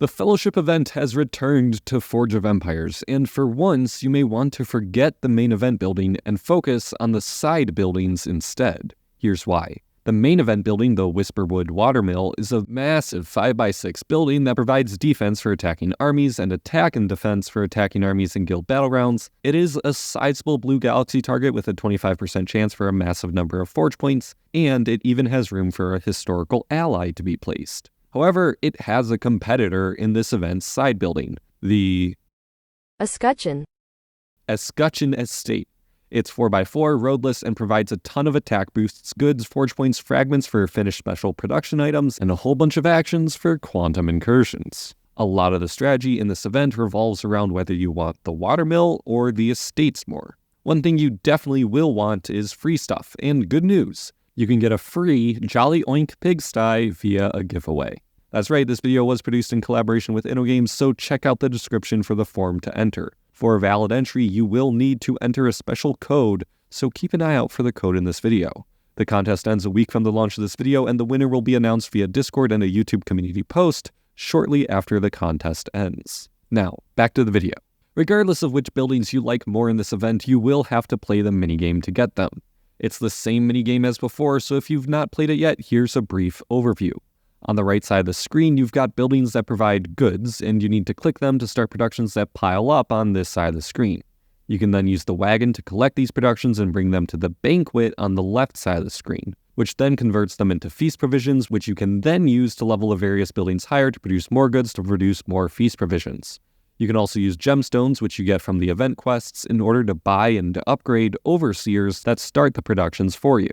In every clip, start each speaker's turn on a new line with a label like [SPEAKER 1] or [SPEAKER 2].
[SPEAKER 1] The Fellowship event has returned to Forge of Empires, and for once you may want to forget the main event building and focus on the side buildings instead. Here's why. The main event building, the Whisperwood Watermill, is a massive 5x6 building that provides defense for attacking armies and attack and defense for attacking armies in Guild Battlegrounds. It is a sizable blue galaxy target with a 25% chance for a massive number of forge points, and it even has room for a historical ally to be placed. However, it has a competitor in this event's side building, the
[SPEAKER 2] Escutcheon
[SPEAKER 1] Estate. It's 4x4, roadless, and provides a ton of attack boosts, goods, forge points, fragments for finished special production items, and a whole bunch of actions for quantum incursions. A lot of the strategy in this event revolves around whether you want the watermill or the estates more. One thing you definitely will want is free stuff, and good news. You can get a free Jolly Oink Pigsty via a giveaway. That's right, this video was produced in collaboration with InnoGames, so check out the description for the form to enter. For a valid entry, you will need to enter a special code, so keep an eye out for the code in this video. The contest ends a week from the launch of this video, and the winner will be announced via Discord and a YouTube community post shortly after the contest ends. Now, back to the video. Regardless of which buildings you like more in this event, you will have to play the minigame to get them. It's the same minigame as before, so if you've not played it yet, here's a brief overview. On the right side of the screen, you've got buildings that provide goods, and you need to click them to start productions that pile up on this side of the screen. You can then use the wagon to collect these productions and bring them to the banquet on the left side of the screen, which then converts them into feast provisions, which you can then use to level the various buildings higher to produce more goods to produce more feast provisions. You can also use gemstones, which you get from the event quests, in order to buy and upgrade overseers that start the productions for you.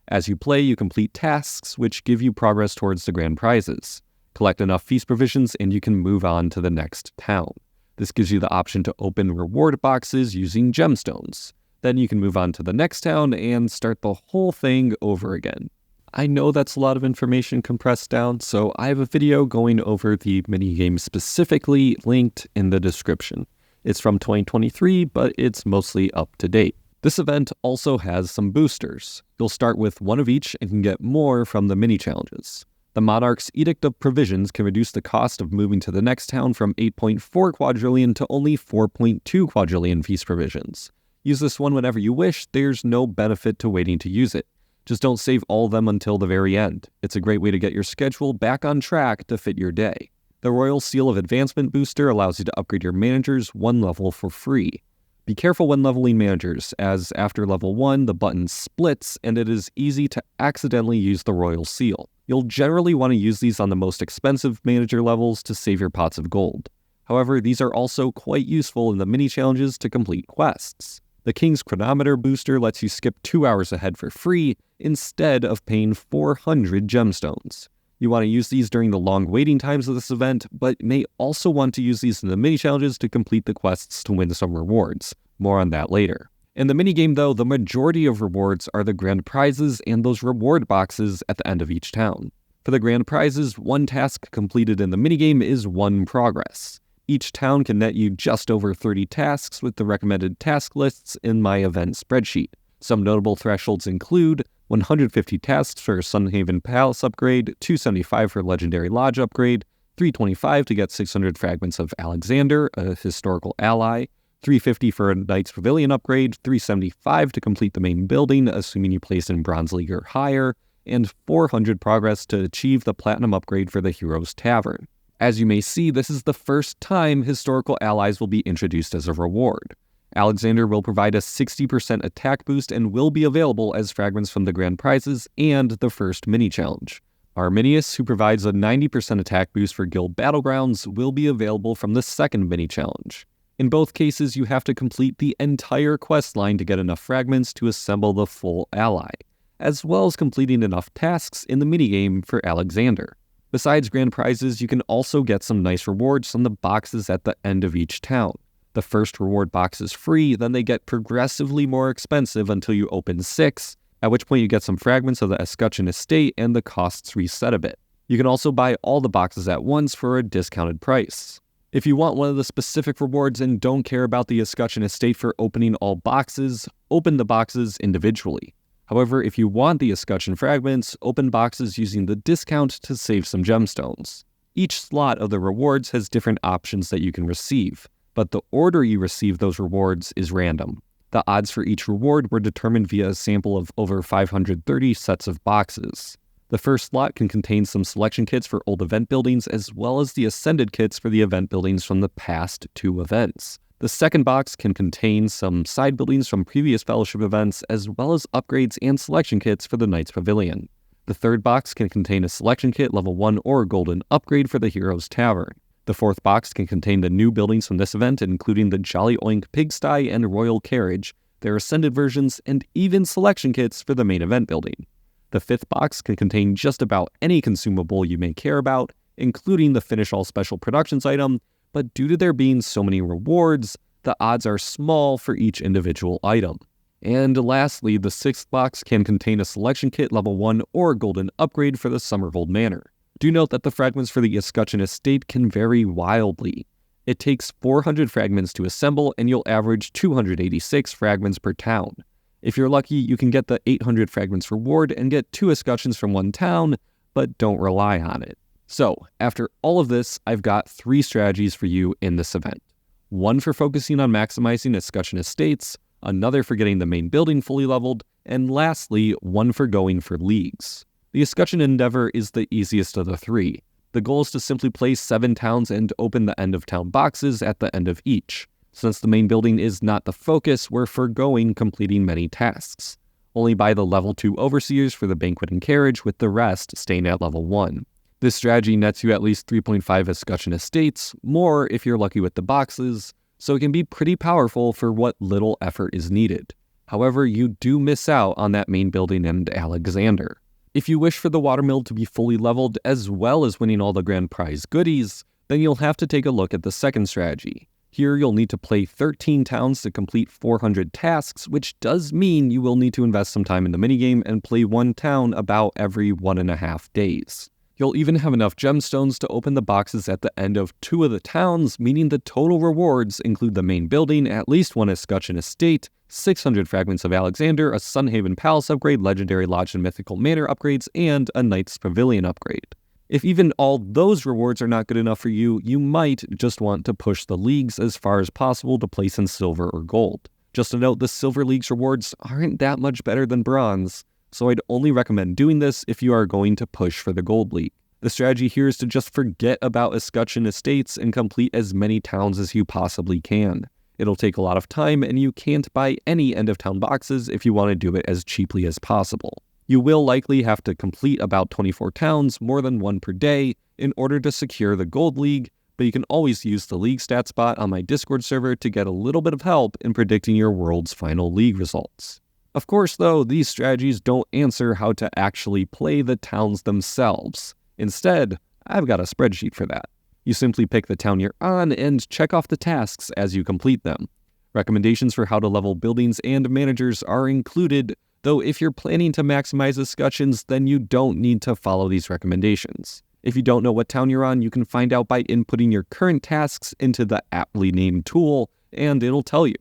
[SPEAKER 1] As you play, you complete tasks, which give you progress towards the grand prizes. Collect enough feast provisions, and you can move on to the next town. This gives you the option to open reward boxes using gemstones. Then you can move on to the next town and start the whole thing over again. I know that's a lot of information compressed down, so I have a video going over the minigame specifically linked in the description. It's from 2023, but it's mostly up to date. This event also has some boosters. You'll start with one of each and can get more from the mini-challenges. The Monarch's Edict of Provisions can reduce the cost of moving to the next town from 8.4 quadrillion to only 4.2 quadrillion feast provisions. Use this one whenever you wish, there's no benefit to waiting to use it. Just don't save all of them until the very end. It's a great way to get your schedule back on track to fit your day. The Royal Seal of Advancement booster allows you to upgrade your managers one level for free. Be careful when leveling managers, as after level 1, the button splits and it is easy to accidentally use the Royal Seal. You'll generally want to use these on the most expensive manager levels to save your pots of gold. However, these are also quite useful in the mini-challenges to complete quests. The King's Chronometer booster lets you skip 2 hours ahead for free instead of paying 400 gemstones. You want to use these during the long waiting times of this event, but may also want to use these in the mini-challenges to complete the quests to win some rewards. More on that later. In the minigame though, the majority of rewards are the grand prizes and those reward boxes at the end of each town. For the grand prizes, one task completed in the minigame is 1 progress. Each town can net you just over 30 tasks with the recommended task lists in my event spreadsheet. Some notable thresholds include 150 tasks for Sunhaven Palace upgrade, 275 for Legendary Lodge upgrade, 325 to get 600 fragments of Alexander, a historical ally, 350 for a Knight's Pavilion upgrade, 375 to complete the main building, assuming you place in Bronze League or higher, and 400 progress to achieve the Platinum upgrade for the Hero's Tavern. As you may see, this is the first time historical allies will be introduced as a reward. Alexander will provide a 60% attack boost and will be available as fragments from the grand prizes and the first mini-challenge. Arminius, who provides a 90% attack boost for Guild Battlegrounds, will be available from the second mini-challenge. In both cases, you have to complete the entire quest line to get enough fragments to assemble the full ally, as well as completing enough tasks in the minigame for Alexander. Besides grand prizes, you can also get some nice rewards from the boxes at the end of each town. The first reward box is free, then they get progressively more expensive until you open 6, at which point you get some fragments of the Escutcheon Estate and the costs reset a bit. You can also buy all the boxes at once for a discounted price. If you want one of the specific rewards and don't care about the Escutcheon Estate for opening all boxes, open the boxes individually. However, if you want the Escutcheon fragments, open boxes using the discount to save some gemstones. Each slot of the rewards has different options that you can receive, but the order you receive those rewards is random. The odds for each reward were determined via a sample of over 530 sets of boxes. The first slot can contain some selection kits for old event buildings as well as the ascended kits for the event buildings from the past 2 events. The second box can contain some side buildings from previous Fellowship events as well as upgrades and selection kits for the Knights Pavilion. The third box can contain a selection kit level 1 or golden upgrade for the Heroes Tavern. The fourth box can contain the new buildings from this event, including the Jolly Oink Pigsty and Royal Carriage, their ascended versions, and even selection kits for the main event building. The fifth box can contain just about any consumable you may care about, including the Finish All Special Productions item, but due to there being so many rewards, the odds are small for each individual item. And lastly, the sixth box can contain a selection kit level 1 or golden upgrade for the Summerhold Manor. Do note that the fragments for the Escutcheon Estate can vary wildly. It takes 400 fragments to assemble, and you'll average 286 fragments per town. If you're lucky, you can get the 800 fragments reward and get 2 escutcheons from 1 town, but don't rely on it. So, after all of this, I've got 3 strategies for you in this event. One for focusing on maximizing Escutcheon Estates, another for getting the main building fully leveled, and lastly, one for going for leagues. The Escutcheon Endeavor is the easiest of the 3. The goal is to simply place 7 towns and open the end of town boxes at the end of each. Since the main building is not the focus, we're foregoing completing many tasks. Only buy the level 2 overseers for the banquet and carriage, with the rest staying at level 1. This strategy nets you at least 3.5 Escutcheon Estates, more if you're lucky with the boxes, so it can be pretty powerful for what little effort is needed. However, you do miss out on that main building and Alexander. If you wish for the Watermill to be fully leveled as well as winning all the grand prize goodies, then you'll have to take a look at the second strategy. Here you'll need to play 13 towns to complete 400 tasks, which does mean you will need to invest some time in the minigame and play 1 town about every 1.5 days. You'll even have enough gemstones to open the boxes at the end of 2 of the towns, meaning the total rewards include the main building, at least 1 Escutcheon Estate, 600 fragments of Alexander, a Sunhaven Palace upgrade, Legendary Lodge and Mythical Manor upgrades, and a Knight's Pavilion upgrade. If even all those rewards are not good enough for you, you might just want to push the leagues as far as possible to place in silver or gold. Just to note, the silver leagues rewards aren't that much better than bronze, so I'd only recommend doing this if you are going to push for the gold league. The strategy here is to just forget about Escutcheon Estates and complete as many towns as you possibly can. It'll take a lot of time, and you can't buy any end-of-town boxes if you want to do it as cheaply as possible. You will likely have to complete about 24 towns, more than 1 per day, in order to secure the Gold League, but you can always use the League Stats bot on my Discord server to get a little bit of help in predicting your world's final league results. Of course, though, these strategies don't answer how to actually play the towns themselves. Instead, I've got a spreadsheet for that. You simply pick the town you're on and check off the tasks as you complete them. Recommendations for how to level buildings and managers are included, though if you're planning to maximize escutcheons, then you don't need to follow these recommendations. If you don't know what town you're on, you can find out by inputting your current tasks into the aptly named tool, and it'll tell you.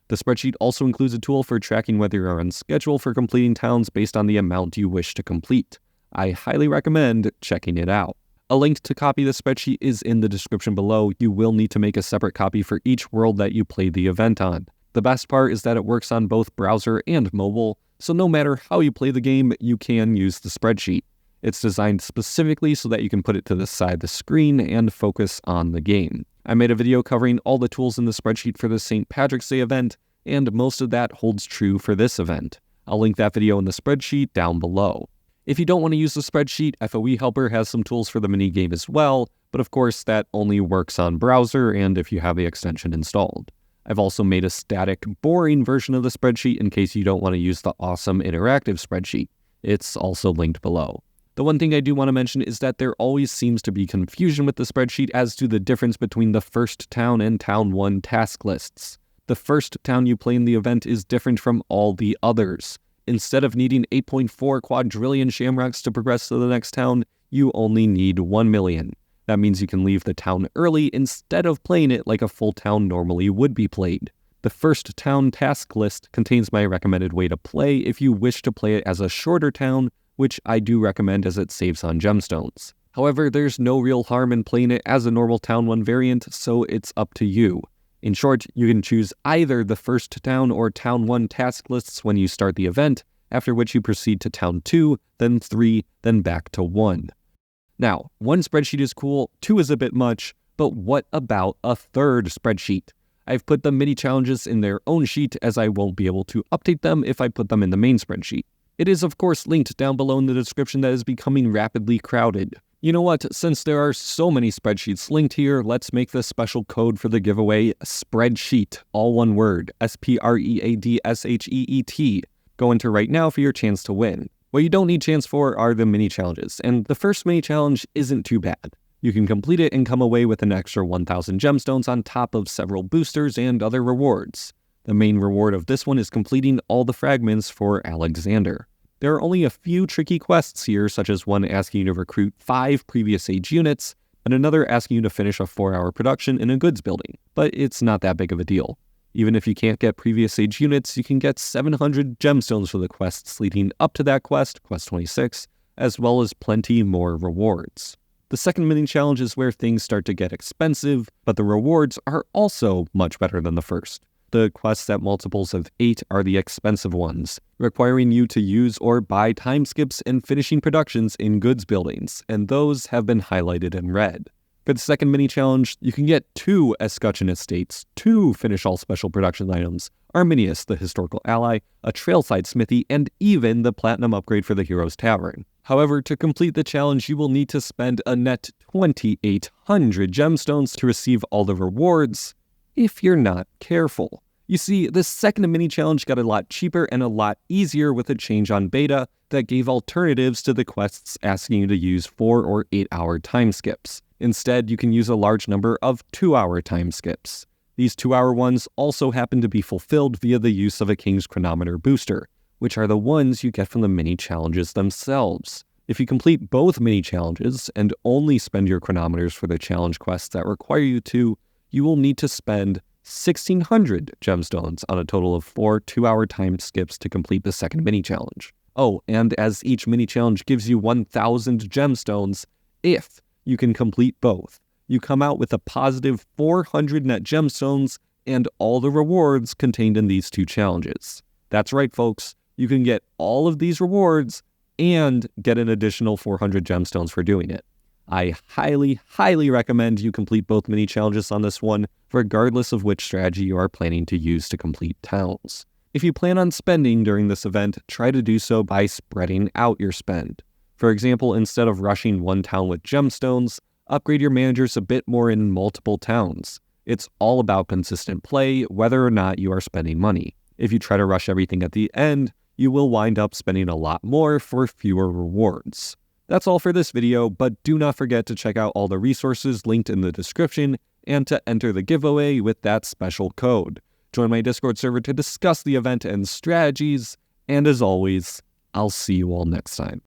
[SPEAKER 1] The spreadsheet also includes a tool for tracking whether you're on schedule for completing towns based on the amount you wish to complete. I highly recommend checking it out. A link to copy the spreadsheet is in the description below. You will need to make a separate copy for each world that you play the event on. The best part is that it works on both browser and mobile, so no matter how you play the game, you can use the spreadsheet. It's designed specifically so that you can put it to the side of the screen and focus on the game. I made a video covering all the tools in the spreadsheet for the St. Patrick's Day event, and most of that holds true for this event. I'll link that video in the spreadsheet down below. If you don't want to use the spreadsheet, FOE Helper has some tools for the minigame as well, but of course that only works on browser and if you have the extension installed. I've also made a static, boring version of the spreadsheet in case you don't want to use the awesome interactive spreadsheet. It's also linked below. The one thing I do want to mention is that there always seems to be confusion with the spreadsheet as to the difference between the first town and town 1 task lists. The first town you play in the event is different from all the others. Instead of needing 8.4 quadrillion shamrocks to progress to the next town, you only need 1 million. That means you can leave the town early instead of playing it like a full town normally would be played. The first town task list contains my recommended way to play if you wish to play it as a shorter town, which I do recommend as it saves on gemstones. However, there's no real harm in playing it as a normal Town 1 variant, so it's up to you. In short, you can choose either the first town or Town 1 task lists when you start the event, after which you proceed to Town 2, then 3, then back to 1. Now, 1 spreadsheet is cool, 2 is a bit much, but what about a 3rd spreadsheet? I've put the mini challenges in their own sheet as I won't be able to update them if I put them in the main spreadsheet. It is of course linked down below in the description that is becoming rapidly crowded. You know what, since there are so many spreadsheets linked here, let's make this special code for the giveaway Spreadsheet, all one word, SPREADSHEET. Go enter right now for your chance to win. What you don't need chance for are the mini challenges, and the first mini challenge isn't too bad. You can complete it and come away with an extra 1,000 gemstones on top of several boosters and other rewards. The main reward of this one is completing all the fragments for Alexander. There are only a few tricky quests here, such as one asking you to recruit 5 previous age units, and another asking you to finish a 4-hour production in a goods building, but it's not that big of a deal. Even if you can't get previous age units, you can get 700 gemstones for the quests leading up to that quest, quest 26, as well as plenty more rewards. The second mini challenge is where things start to get expensive, but the rewards are also much better than the first. The quests at multiples of 8 are the expensive ones, requiring you to use or buy time skips and finishing productions in goods buildings, and those have been highlighted in red. For the second mini challenge, you can get 2 Escutcheon Estates, 2 finish all special production items, Arminius, the historical ally, a trailside smithy, and even the platinum upgrade for the Hero's Tavern. However, to complete the challenge, you will need to spend a net 2,800 gemstones to receive all the rewards, if you're not careful. You see, the second mini challenge got a lot cheaper and a lot easier with a change on beta that gave alternatives to the quests asking you to use 4 or 8 hour time skips. Instead, you can use a large number of 2-hour time skips. These 2-hour ones also happen to be fulfilled via the use of a King's Chronometer booster, which are the ones you get from the mini challenges themselves. If you complete both mini challenges and only spend your chronometers for the challenge quests that require you to, you will need to spend 1,600 gemstones on a total of 4 2-hour time skips to complete the second mini challenge. Oh, and as each mini challenge gives you 1,000 gemstones, if you can complete both, you come out with a positive 400 net gemstones and all the rewards contained in these 2 challenges. That's right, folks. You can get all of these rewards and get an additional 400 gemstones for doing it. I highly, highly recommend you complete both mini challenges on this one, regardless of which strategy you are planning to use to complete towns. If you plan on spending during this event, try to do so by spreading out your spend. For example, instead of rushing one town with gemstones, upgrade your managers a bit more in multiple towns. It's all about consistent play, whether or not you are spending money. If you try to rush everything at the end, you will wind up spending a lot more for fewer rewards. That's all for this video, but do not forget to check out all the resources linked in the description and to enter the giveaway with that special code. Join my Discord server to discuss the event and strategies, and as always, I'll see you all next time.